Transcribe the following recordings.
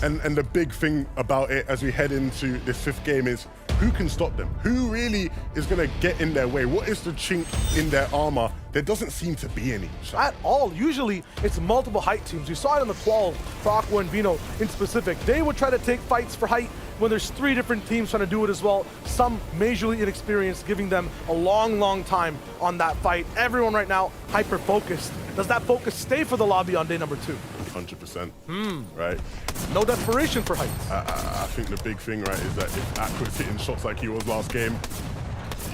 And the big thing about it as we head into this fifth game is who can stop them? Who really is going to get in their way? What is the chink in their armor? There doesn't seem to be any. At all. Usually, it's multiple height teams. You saw it in the qual for Aqua and Vino in specific. They would try to take fights for height when there's 3 different teams trying to do it as well. Some majorly inexperienced, giving them a long, long time on that fight. Everyone right now hyper-focused. Does that focus stay for the lobby on day number 2? 100%, right? No desperation for height. I think the big thing, right, is that if Aqua's hitting shots like he was last game,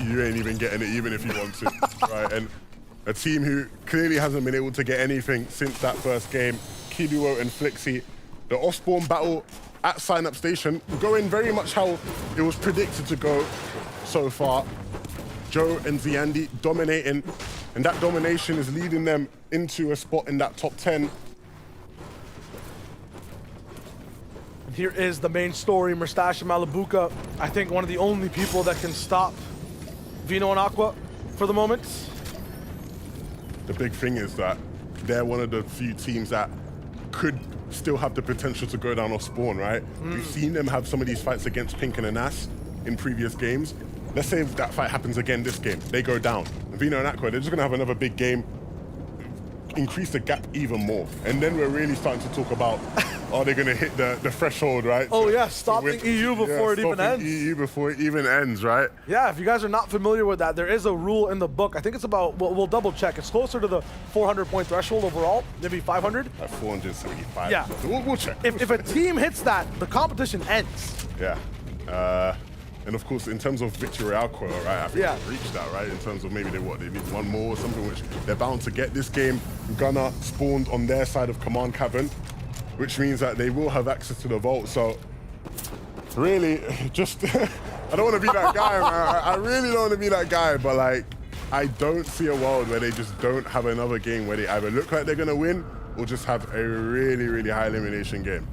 you ain't even getting it even if you want to, right? And a team who clearly hasn't been able to get anything since that first game, Kiduo and Flixie, the Osborne battle at Sign-Up Station, going very much how it was predicted to go so far. Joe and Ziandi dominating, and that domination is leading them into a spot in that top 10. Here is the main story, Mustache and Malibuka. I think one of the only people that can stop Vino and Aqua for the moment. The big thing is that they're one of the few teams that could still have the potential to go down off spawn, right? We've seen them have some of these fights against Pink and Anas in previous games. Let's say if that fight happens again this game, they go down. Vino and Aqua, they're just gonna have another big game, increase the gap even more. And then we're really starting to talk about, are they gonna hit the threshold, right? Oh yeah, stopping EU before it even ends. EU before it even ends, right? Yeah, if you guys are not familiar with that, there is a rule in the book. I think it's about, we'll double check. It's closer to the 400 point threshold overall, maybe 500. At 475. Yeah. So we'll check. If a team hits that, the competition ends. Yeah. And of course, in terms of Victory Royale quota, right, I think they've reached that, right? In terms of maybe they need one more or something, which they're bound to get. This game, Gunner spawned on their side of Command Cavern, which means that they will have access to the vault. So really, just, I don't want to be that guy, man. I really don't want to be that guy, but like, I don't see a world where they just don't have another game where they either look like they're going to win or just have a really, really high elimination game.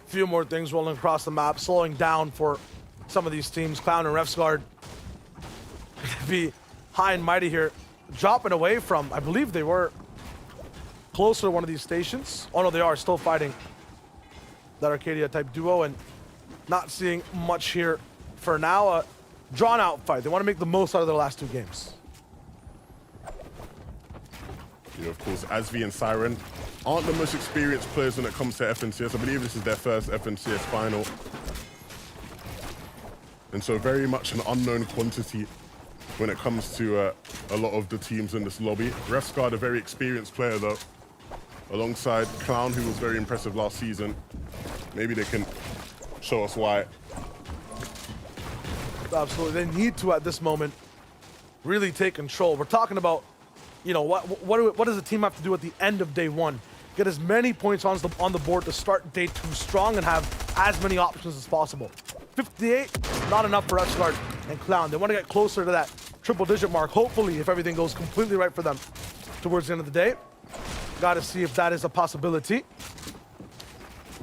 Few more things rolling across the map, slowing down for some of these teams. Clown and Refsguard gonna be high and mighty here, dropping away from, I believe they were closer to one of these stations. Oh no, they are still fighting that Arcadia type duo, and not seeing much here for now. A drawn out fight. They want to make the most out of their last 2 games. You know, of course, Asvi and Siren aren't the most experienced players when it comes to FNCS. I believe this is their first FNCS final. And so very much an unknown quantity when it comes to a lot of the teams in this lobby. Refsguard, a very experienced player though, alongside Clown, who was very impressive last season. Maybe they can show us why. Absolutely, they need to at this moment really take control. We're talking about, you know, what does the team have to do at the end of day 1? Get as many points on the board to start day 2 strong and have as many options as possible. 58, not enough for Refsguard and Clown. They want to get closer to that triple-digit mark, hopefully, if everything goes completely right for them towards the end of the day. Got to see if that is a possibility.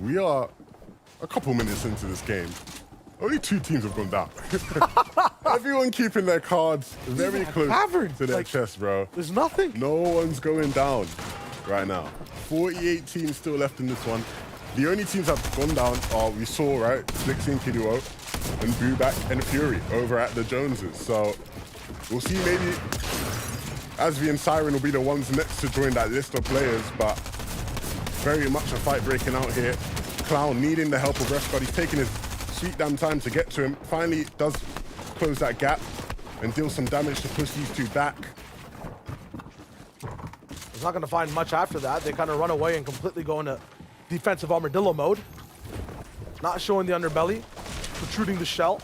We are a couple minutes into this game. Only 2 teams have gone down. Everyone keeping their cards very close to their chest, bro. There's nothing. No one's going down right now. 48 teams still left in this one. The only teams that have gone down are, we saw, right, Flixie and Kiduo, and Booback and Fury over at the Joneses. So we'll see, maybe Asvi and Siren will be the ones next to join that list of players, but very much a fight breaking out here. Clown needing the help of Refsguard. He's taking his sweet damn time to get to him. Finally does close that gap and deal some damage to push these 2 back. He's not going to find much after that. They kind of run away and completely go into defensive armadillo mode. Not showing the underbelly, protruding the shell.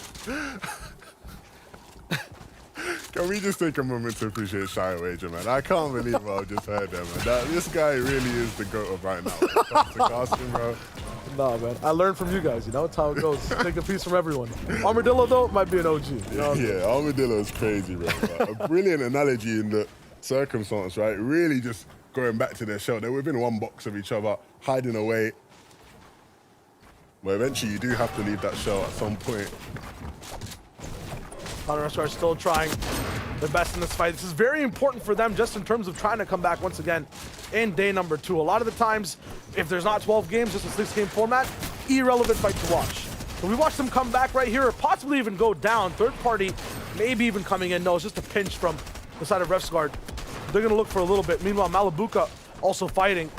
Can we just take a moment to appreciate Shy Wager, man? I can't believe what I just heard there, man. This guy really is the GOAT of right now. When it comes to casting, bro. No, man. I learned from you guys. You know, it's how it goes. Take a piece from everyone. Armadillo, though, might be an OG. You know? Yeah, Armadillo is crazy, bro. A brilliant analogy in the circumstance, right? Really just going back to their shell. They're within 1 box of each other, hiding away. But eventually, you do have to leave that shell at some point. Counter are still trying their best in this fight. This is very important for them just in terms of trying to come back once again in day number 2. A lot of the times, if there's not 12 games, just a 6-game format, irrelevant fight to watch. So we watch them come back right here, or possibly even go down. Third party, maybe even coming in. No, it's just a pinch from the side of Ref's guard. They're gonna look for a little bit. Meanwhile, Malibuca also fighting.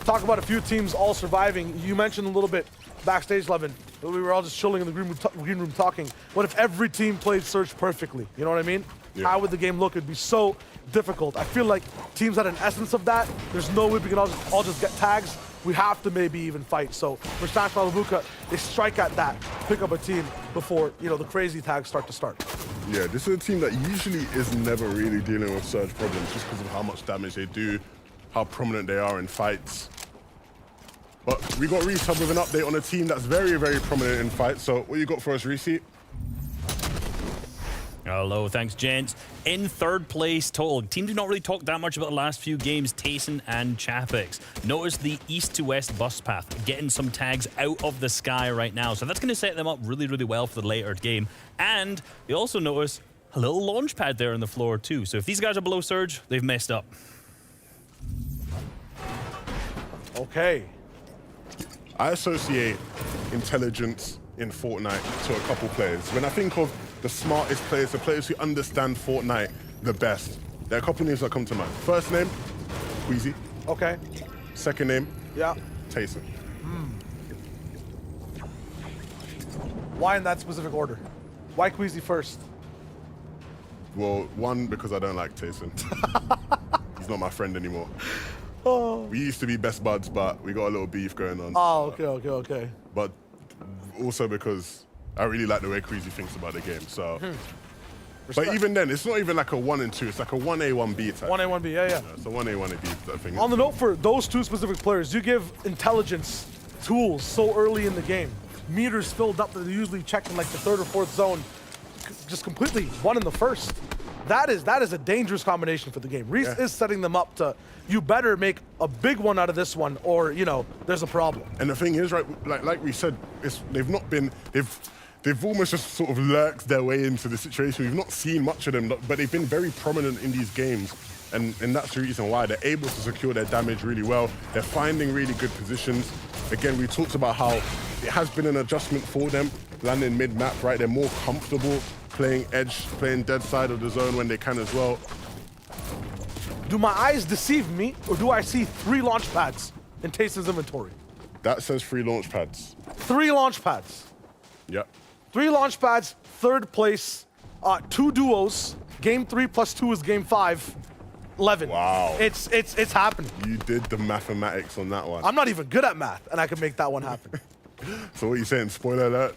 Talk about a few teams all surviving. You mentioned a little bit backstage, Levin. We were all just chilling in the green room talking. What if every team played Surge perfectly? You know what I mean? Yeah. How would the game look? It'd be so difficult. I feel like teams had an essence of that. There's no way we can all just get tags. We have to maybe even fight. So for Smash Malibuca, they strike at that, pick up a team before, you know, the crazy tags start. Yeah, this is a team that usually is never really dealing with surge problems just because of how much damage they do, how prominent they are in fights. But we got Reese with an update on a team that's very, very prominent in fights. So what you got for us, Reese? Hello, thanks, gents. In third place total, teams do not really talk that much about the last few games, Tayson and Chapix. Notice the east to west bus path, getting some tags out of the sky right now. So that's going to set them up really, really well for the later game. And you also notice a little launch pad there on the floor too. So if these guys are below Surge, they've messed up. Okay. I associate intelligence in Fortnite to a couple players. When I think of the smartest players, the players who understand Fortnite the best, there are a couple names that come to mind. First name, Queasy. Okay. Second name, Yeah. Tayson. Why in that specific order? Why Queasy first? Well, one, because I don't like Tayson. He's not my friend anymore. We used to be best buds, but we got a little beef going on. Oh, okay. But also because I really like the way Queasy thinks about the game. So, but even then, it's not even like a 1 and 2. It's like a 1A, 1B type. 1A, 1B, yeah. It's a 1A, 1B type thing. On the note for those two specific players, you give intelligence tools so early in the game. Meters filled up that they usually check in like the 3rd or 4th zone, just completely one in the first. That is a dangerous combination for the game. Reese is setting them up to, you better make a big one out of this one, or you know, there's a problem. And the thing is, right, like we said, they've almost just sort of lurked their way into the situation. We've not seen much of them, but they've been very prominent in these games. And that's the reason why they're able to secure their damage really well. They're finding really good positions. Again, we talked about how it has been an adjustment for them, landing mid-map, right? They're more comfortable playing edge, playing dead side of the zone when they can as well. Do my eyes deceive me, or do I see 3 launch pads in Tayson's inventory? That says 3 launch pads. 3 launch pads. Yep. 3 launch pads, 3rd place, 2 duos. Game 3 plus 2 is game 5. 11. Wow. It's happening. You did the mathematics on that one. I'm not even good at math, and I can make that one happen. So what are you saying? Spoiler alert,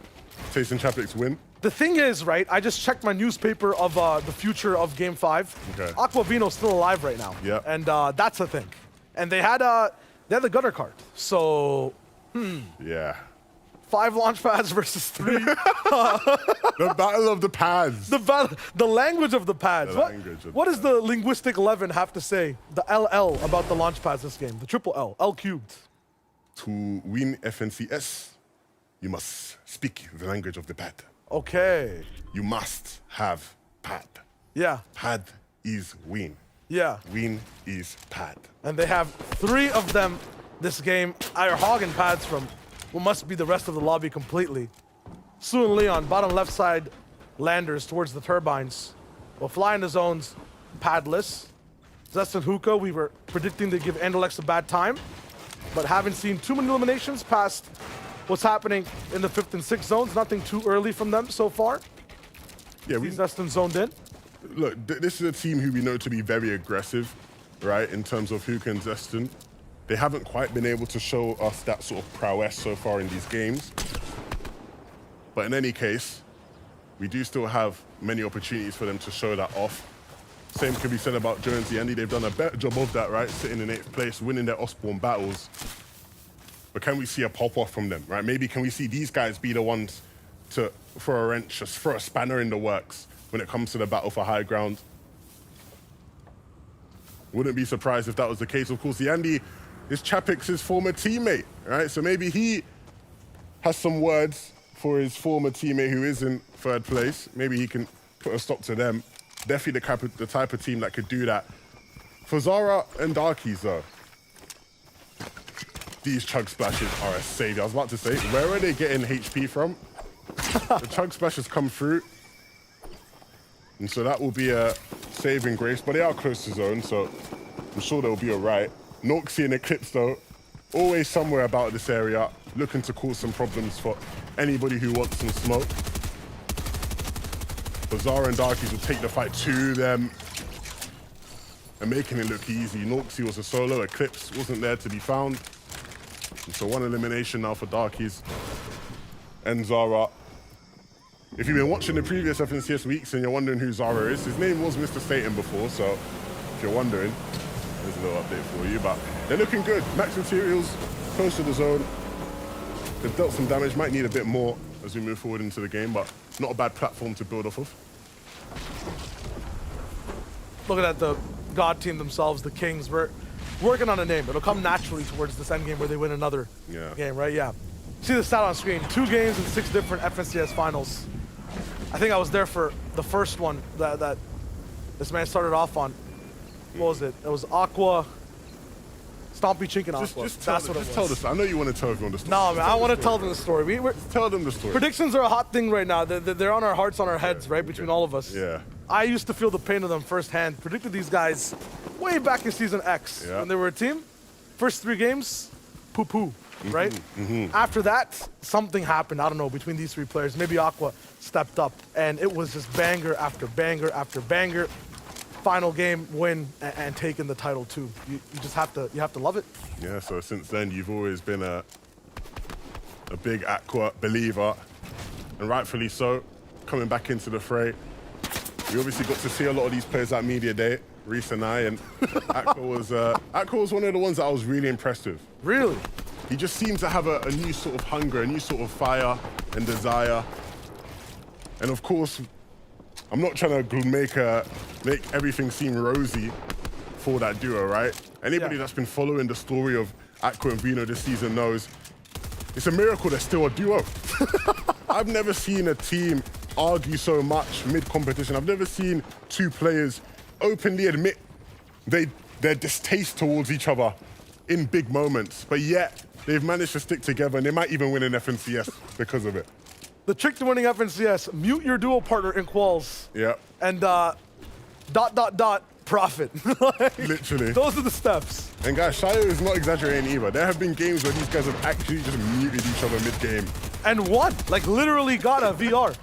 Tayson Chapix win? The thing is, right, I just checked my newspaper of the future of Game 5. Okay. Aquavino's still alive right now. Yeah. And that's a thing. And they had the gutter card. So, Yeah. 5 launch pads versus 3. The battle of the pads. The language of the pads. The language of What the does the linguistic 11 have to say? The LL about the launch pads this game. The triple L. L cubed. To win FNCS, you must speak the language of the pad. Okay. You must have pad. Yeah. Pad is win. Yeah. Win is pad. And they have 3 of them this game. Are hogging pads from what must be the rest of the lobby completely. Sue and Leon, bottom left side landers towards the turbines. Will fly in the zones, padless. Zest and Hookah, we were predicting to give Andalex a bad time, but haven't seen too many eliminations past what's happening in the 5th and 6th zones. Nothing too early from them so far. Yeah, Zeston zoned in. look, this is a team who we know to be very aggressive, right, in terms of Hookah and Zeston. They haven't quite been able to show us that sort of prowess so far in these games. But in any case, we do still have many opportunities for them to show that off. Same could be said about Jonesy Andy. They've done a better job of that, right? Sitting in 8th place, winning their Osborne battles. But can we see a pop-off from them, right? Maybe can we see these guys be the ones to throw a wrench, just throw a spanner in the works when it comes to the battle for high ground? Wouldn't be surprised if that was the case. Of course, the Andy is Chapix's former teammate, right? So maybe he has some words for his former teammate who is in 3rd place. Maybe he can put a stop to them. Definitely the type of team that could do that. For Zara and Darkies, though, These chug splashes are a savior. I was about to say, where are they getting HP from? The chug splashes come through. And so that will be a saving grace, but they are close to zone, so I'm sure they'll be all right. Norxie and Eclipse, though, always somewhere about this area, looking to cause some problems for anybody who wants some smoke. But Zara and Darkies will take the fight to them and making it look easy. Norxie was a solo, Eclipse wasn't there to be found. And so one elimination now for Darkies and Zara. If you've been watching the previous FNCS weeks and you're wondering who Zara is, his name was Mr. Staten before, so if you're wondering, there's a little update for you. But they're looking good. Max materials, close to the zone. They've dealt some damage, might need a bit more as we move forward into the game, but not a bad platform to build off of. Looking at the God team themselves, the Kings, we're working on a name. It'll come naturally towards this end game where they win another game, right? Yeah. See the stat on screen, 2 games and 6 different FNCS finals. I think I was there for the first one that this man started off on. What was it? It was Aqua, Stompy Chink and Aqua. Just tell the story. I know you want to tell everyone the story. No, man, I want to tell them the story. Tell them the story. Predictions are a hot thing right now. They're on our hearts, on our heads, right? Between all of us. Yeah. I used to feel the pain of them firsthand. Predicted these guys way back in Season X when they were a team. First 3 games, poo-poo, right? After that, something happened, I don't know, between these 3 players. Maybe Aqua stepped up, and it was just banger after banger after banger. Final game, win, and taking the title too. You just have to love it. Yeah, so since then, you've always been a big Aqua believer, and rightfully so, coming back into the fray. We obviously got to see a lot of these players at Media Day, Reese and I, and Aqua was one of the ones that I was really impressed with. Really? He just seems to have a new sort of hunger, a new sort of fire and desire. And of course, I'm not trying to make everything seem rosy for that duo, right? Anybody that's been following the story of Aqua and Vino this season knows it's a miracle they're still a duo. I've never seen a team argue so much mid-competition. I've never seen 2 players openly admit their distaste towards each other in big moments, but yet they've managed to stick together, and they might even win an FNCS because of it. The trick to winning FNCS, mute your duo partner in quals. Yeah. And ... profit. Like, literally. Those are the steps. And guys, Shayo is not exaggerating either. There have been games where these guys have actually just muted each other mid-game. And won. Like, literally got a VR.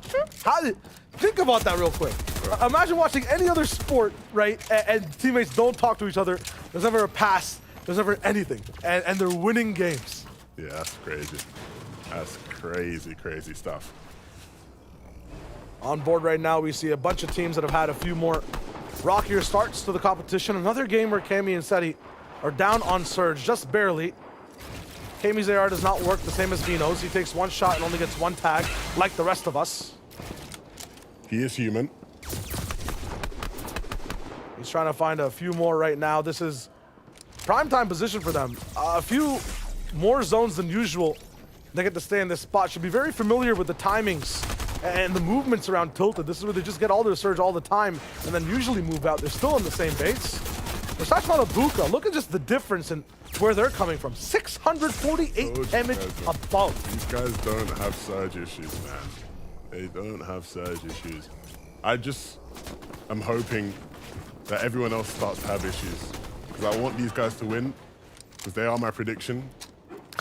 Think about that real quick. Imagine watching any other sport, right? And teammates don't talk to each other. There's never a pass. There's never anything. And they're winning games. Yeah, that's crazy. That's crazy, crazy stuff. On board right now, we see a bunch of teams that have had a few more rockier starts to the competition. Another game where Kami and Seti are down on Surge, just barely. Kami's AR does not work the same as Vino's. He takes 1 shot and only gets 1 tag, like the rest of us. He is human. He's trying to find a few more right now. This is primetime position for them. A few more zones than usual. They get to stay in this spot. Should be very familiar with the timings and the movements around Tilted. This is where they just get all their Surge all the time and then usually move out. They're still in the same base. Versace Malabuka, look at just the difference in where they're coming from. 648 damage above. These guys don't have Surge issues, man. They don't have Surge issues. I'm hoping that everyone else starts to have issues, because I want these guys to win, because they are my prediction.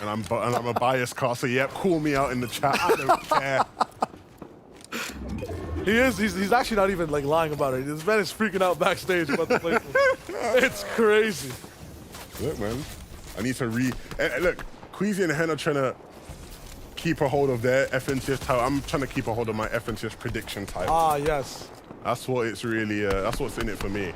And I'm a biased caster. Yep, call me out in the chat. I don't care. He is. He's actually not even like lying about it. This man is freaking out backstage about the place. It's crazy. Look, man. I need to look, Queasy and Hen are trying to keep a hold of their FNCS title. I'm trying to keep a hold of my FNCS prediction title. Ah, yes. That's what it's really. That's what's in it for me.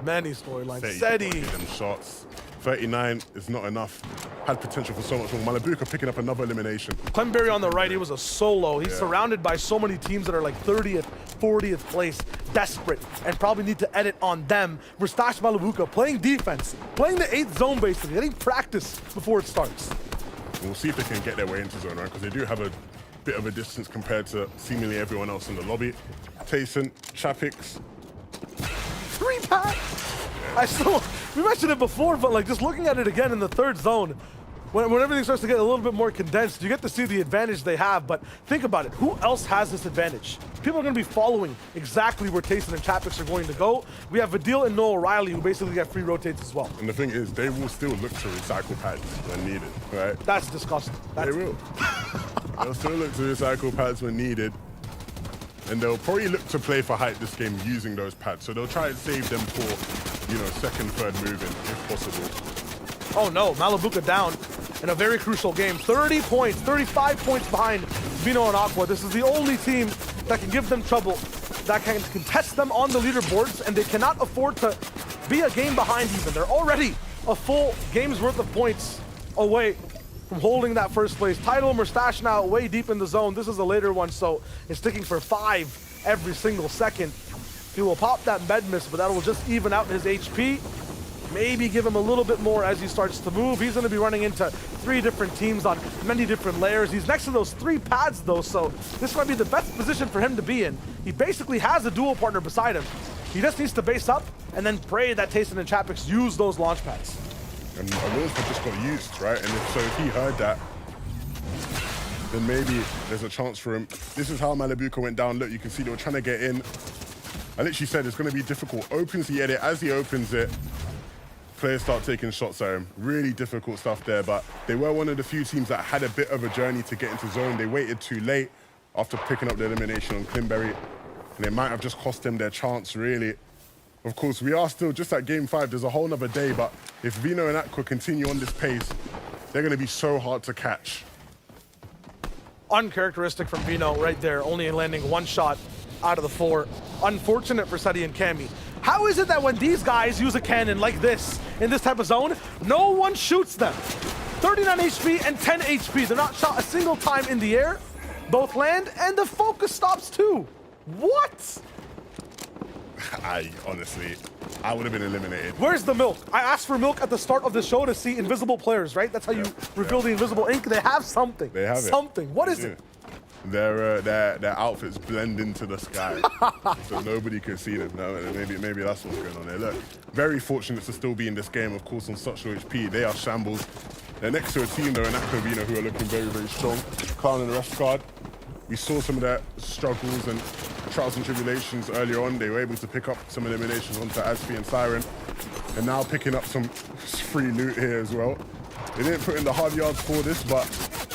Many storylines. Seti. Seti. Them shots. 39 is not enough. Had potential for so much more. Malabuka picking up another elimination. Clemberry on the right, he was a solo. He's surrounded by so many teams that are like 30th, 40th place, desperate, and probably need to edit on them. Verstash Malabuka playing defense, playing the 8th zone basically, getting practice before it starts. We'll see if they can get their way into zone, right? Because they do have a bit of a distance compared to seemingly everyone else in the lobby. Tayson, Chapix. 3-pack! We mentioned it before, but like just looking at it again in the 3rd zone, when everything starts to get a little bit more condensed, you get to see the advantage they have, but think about it. Who else has this advantage? People are going to be following exactly where Tayson and Chapix are going to go. We have Vadil and Noah Riley, who basically get free rotates as well. And the thing is, they will still look to recycle pads when needed, right? That's disgusting. They will. They'll still look to recycle pads when needed. And they'll probably look to play for height this game using those pads. So they'll try and save them for, you know, second, third moving, if possible. Oh no, Malibuca down in a very crucial game. 30 points, 35 points behind Vino and Aqua. This is the only team that can give them trouble, that can contest them on the leaderboards, and they cannot afford to be a game behind even. They're already a full game's worth of points away from holding that first place title. Mustache now way deep in the zone. This is a later one, so it's sticking for 5 every single second. He will pop that med miss, but that will just even out his HP. Maybe give him a little bit more as he starts to move. He's going to be running into 3 different teams on many different layers. He's next to those 3 pads though, so this might be the best position for him to be in. He basically has a dual partner beside him. He just needs to base up and then pray that Tayson and Chapix use those launch pads. And Wilford just got used, right? And if he heard that, then maybe there's a chance for him. This is how Malibuca went down. Look, you can see they were trying to get in. I literally said it's going to be difficult. Opens the edit. As he opens it, players start taking shots at him. Really difficult stuff there, but they were one of the few teams that had a bit of a journey to get into zone. They waited too late after picking up the elimination on Climberry, and it might have just cost them their chance, really. Of course, we are still just at game 5. There's a whole nother day, but if Vino and Aqua continue on this pace, they're going to be so hard to catch. Uncharacteristic from Vino right there, only landing 1 shot out of the 4. Unfortunate for Seti and Cammy. How is it that when these guys use a cannon like this in this type of zone, no one shoots them? 39 HP and 10 HP. They're not shot a single time in the air. Both land, and the focus stops too. What? Honestly, I would have been eliminated. Where's the milk? I asked for milk at the start of the show to see invisible players, right? That's how you reveal the invisible ink. They have something. They have something. What is it? Their outfits blend into the sky, so nobody can see them. No, maybe that's what's going on there. Look, very fortunate to still be in this game, of course, on such low HP. They are shambles. They're next to a team, though, in Aquavina, who are looking very, very strong. Clown and Rest Guard. We saw some of their struggles and trials and tribulations earlier on. They were able to pick up some eliminations onto Aspi and Siren, and now picking up some free loot here as well. They didn't put in the hard yards for this, but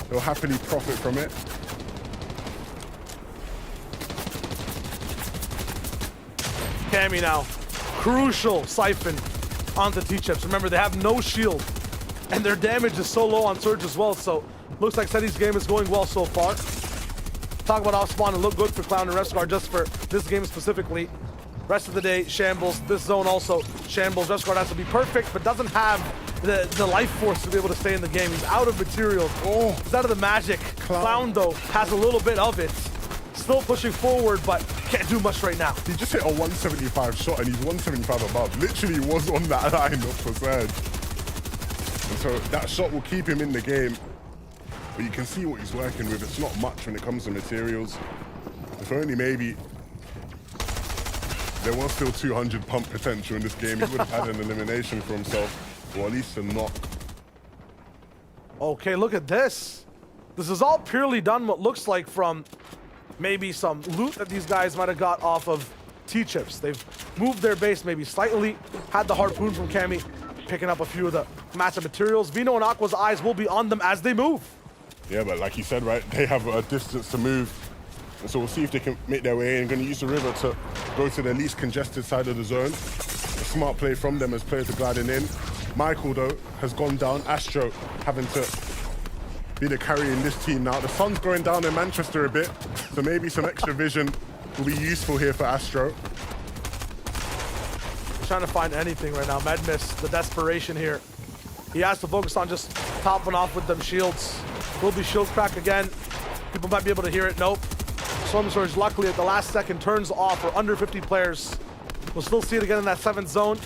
they'll happily profit from it. Cammy now, crucial siphon onto T-Chips. Remember, they have no shield, and their damage is so low on Surge as well, so looks like Seti's game is going well so far. Talk about off spawn and look good for Clown and Rescar just for this game specifically. Rest of the day, shambles. This zone also shambles. Rescar has to be perfect, but doesn't have the life force to be able to stay in the game. He's out of materials. Oh, he's out of the magic. Clown, though, has a little bit of it. Still pushing forward, but can't do much right now. He just hit a 175 shot, and he's 175 above. Literally was on that line for Surge. And so that shot will keep him in the game. But you can see what he's working with. It's not much when it comes to materials. If only maybe there was still 200 pump potential in this game, he would have had an elimination for himself, or at least a knock. Okay, look at this. This is all purely done what looks like from maybe some loot that these guys might have got off of T-Chips. They've moved their base maybe slightly, had the harpoon from Cammy, picking up a few of the massive materials. Vino and Aqua's eyes will be on them as they move. Yeah, but like you said, right, they have a distance to move. And so we'll see if they can make their way in. Going to use the river to go to the least congested side of the zone. A smart play from them as players are gliding in. Michael, though, has gone down. Astro having to be the carry in this team now. The sun's going down in Manchester a bit, so maybe some extra vision will be useful here for Astro. He's trying to find anything right now. Med miss, the desperation here. He has to focus on just topping off with them shields. Will be shield crack again. People might be able to hear it. Nope. Storm Surge, luckily, at the last second, turns off for under 50 players. We'll still see it again in that 7th zone.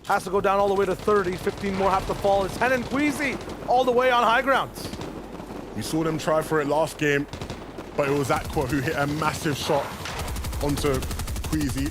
Has to go down all the way to 30. 15 more have to fall. It's Hen and Queasy all the way on high ground. We saw them try for it last game, but it was Aqua who hit a massive shot onto Queasy.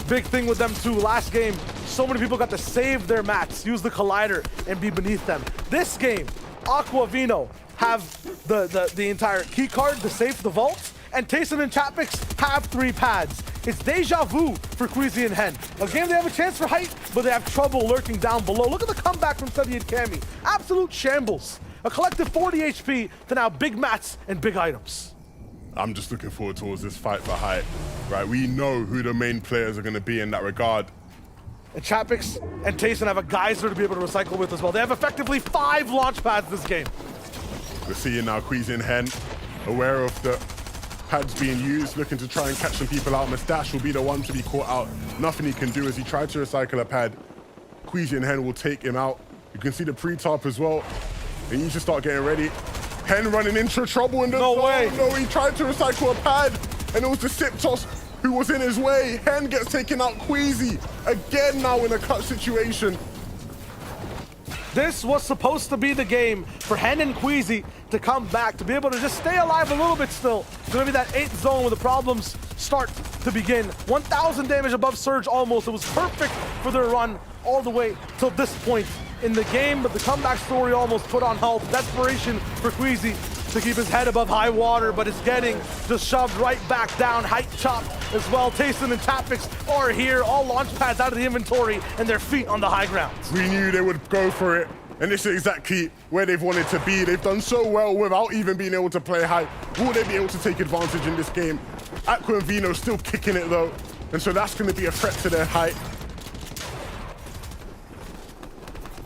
Big thing with them too, last game, so many people got to save their mats, use the collider, and be beneath them. This game, Aquavino have the entire key card, the safe, the vault, and Tayson and Chapix have 3 pads. It's deja vu for Queasy and Hen. Again, they have a chance for height, but they have trouble lurking down below. Look at the comeback from Steady and Cammy. Absolute shambles. A collective 40 HP to now big mats and big items. I'm just looking forward towards this fight for height. Right, we know who the main players are going to be in that regard. And Chapix and Tayson have a geyser to be able to recycle with as well. They have effectively 5 launch pads this game. We're seeing now Queasy and Hen aware of the pads being used, looking to try and catch some people out. Mustache will be the one to be caught out. Nothing he can do as he tried to recycle a pad. Queasy and Hen will take him out. You can see the pre-top as well. He needs to start getting ready. Hen running into trouble in the No zone. way. No, he tried to recycle a pad, and it was the Siptos who was in his way. Hen gets taken out. Queasy again now in a clutch situation. This was supposed to be the game for Hen and Queasy to come back, to be able to just stay alive a little bit still. It's gonna be that 8th zone where the problems start to begin. 1,000 damage above Surge almost. It was perfect for their run all the way till this point in the game, but the comeback story almost put on halt. Desperation for Queasy to keep his head above high water, but it's getting just shoved right back down. Height chop as well. Tayson and Tapix are here, all launch pads out of the inventory and their feet on the high ground. We knew they would go for it, and this is exactly where they've wanted to be. They've done so well without even being able to play high. Will they be able to take advantage in this game? Aqua and Vino still kicking it though, and so that's going to be a threat to their height.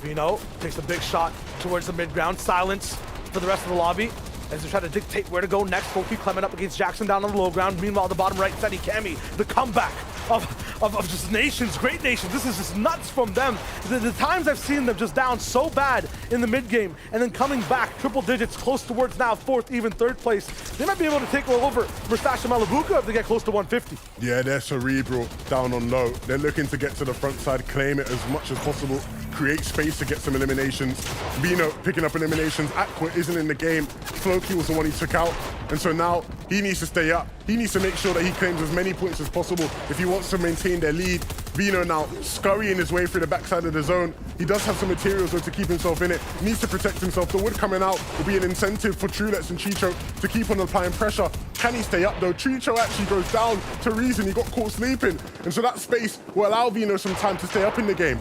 Vino takes a big shot towards the mid-ground. Silence for the rest of the lobby as they try to dictate where to go next. Foki climbing up against Jackson down on the low ground. Meanwhile, the bottom right, Steady Cammy, the comeback of just nations, great nations. This is just nuts from them. The times I've seen them just down so bad in the mid game and then coming back triple digits close towards now 4th, even 3rd place. They might be able to take over Mustache and Malabuka if they get close to 150. Yeah, they're cerebral down on low. They're looking to get to the front side, claim it as much as possible, create space to get some eliminations. Vino picking up eliminations. Aqua isn't in the game. Floki was the one he took out. And so now he needs to stay up. He needs to make sure that he claims as many points as possible if he wants to maintain their lead. Vino now scurrying his way through the backside of the zone. He does have some materials though to keep himself in it. He needs to protect himself. The wood coming out will be an incentive for Trulets and Chicho to keep on applying pressure. Can he stay up though? Chicho actually goes down to Reason. He got caught sleeping. And so that space will allow Vino some time to stay up in the game.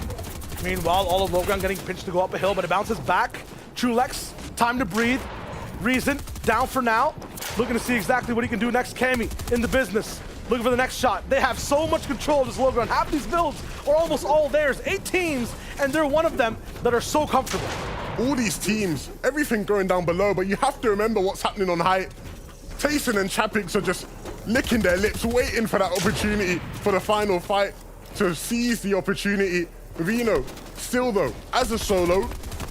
Meanwhile, all of low ground getting pinched to go up a hill, but it bounces back. Trulex, time to breathe. Reason, down for now. Looking to see exactly what he can do next. Cammy, in the business. Looking for the next shot. They have so much control of this low ground. Half these builds are almost all theirs. 8 teams, and they're one of them that are so comfortable. All these teams, everything going down below, but you have to remember what's happening on height. Tayson and Chapix are just licking their lips, waiting for that opportunity for the final fight to seize the opportunity. Vino, still though, as a solo,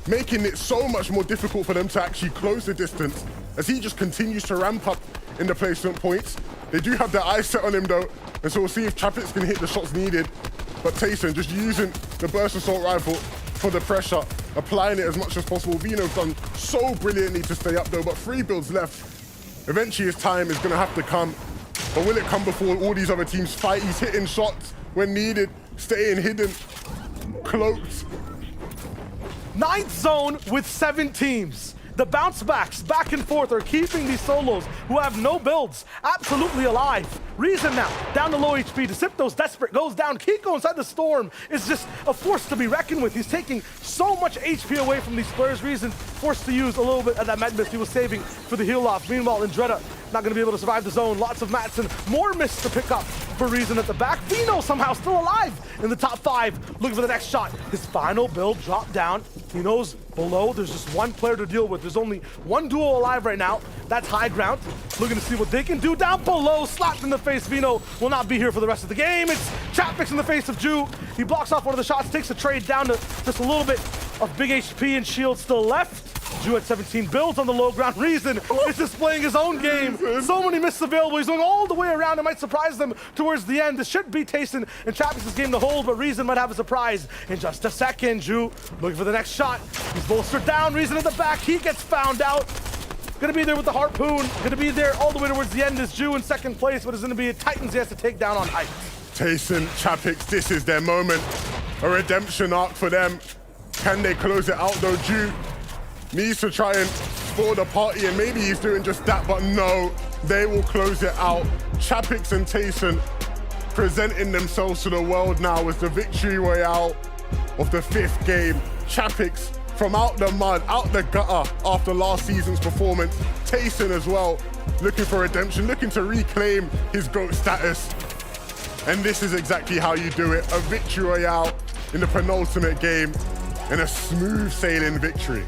making it so much more difficult for them to actually close the distance as he just continues to ramp up in the placement points. They do have their eyes set on him though, and so we'll see if Chapix can hit the shots needed. But Tayson just using the burst assault rifle for the pressure, applying it as much as possible. Vino's done so brilliantly to stay up though, but 3 builds left. Eventually his time is gonna have to come, but will it come before all these other teams fight? He's hitting shots when needed, staying hidden, cloaked. 9th zone with 7 teams. The bounce backs back and forth are keeping these solos who have no builds absolutely alive. Reason now, down to low HP. Decepto's desperate, goes down. Kiko inside the storm is just a force to be reckoned with. He's taking so much HP away from these players. Reason forced to use a little bit of that med mist he was saving for the heal off. Meanwhile, Andretta not going to be able to survive the zone. Lots of mats and more mist to pick up for Reason at the back. Vino somehow still alive in the top 5. Looking for the next shot. His final build dropped down. He knows below there's just one player to deal with. There's only one duo alive right now. That's high ground. Looking to see what they can do down below. Slapped in the face. Vino will not be here for the rest of the game. It's Chapix in the face of Ju. He blocks off one of the shots, takes the trade down to just a little bit of big HP and shield still left. Ju at 17 builds on the low ground. Reason is just playing his own game. So many misses available. He's going all the way around. It might surprise them towards the end. This should be Tayson and Chapix's game to hold, but Reason might have a surprise in just a second. Ju looking for the next shot. He's bolstered down. Reason in the back. He gets found out. Gonna be there with the harpoon. Gonna be there all the way towards the end is Ju in 2nd place, but it's gonna be a Titans he has to take down on height. Tayson, Chapix, this is their moment. A redemption arc for them. Can they close it out though? Ju needs to try and spoil the party, and maybe he's doing just that, but no, they will close it out. Chapix and Tayson presenting themselves to the world now as the victory royale of the 5th game. Chapix from out the mud, out the gutter after last season's performance. Tayson as well, looking for redemption, looking to reclaim his GOAT status. And this is exactly how you do it. A victory royale in the penultimate game and a smooth sailing victory.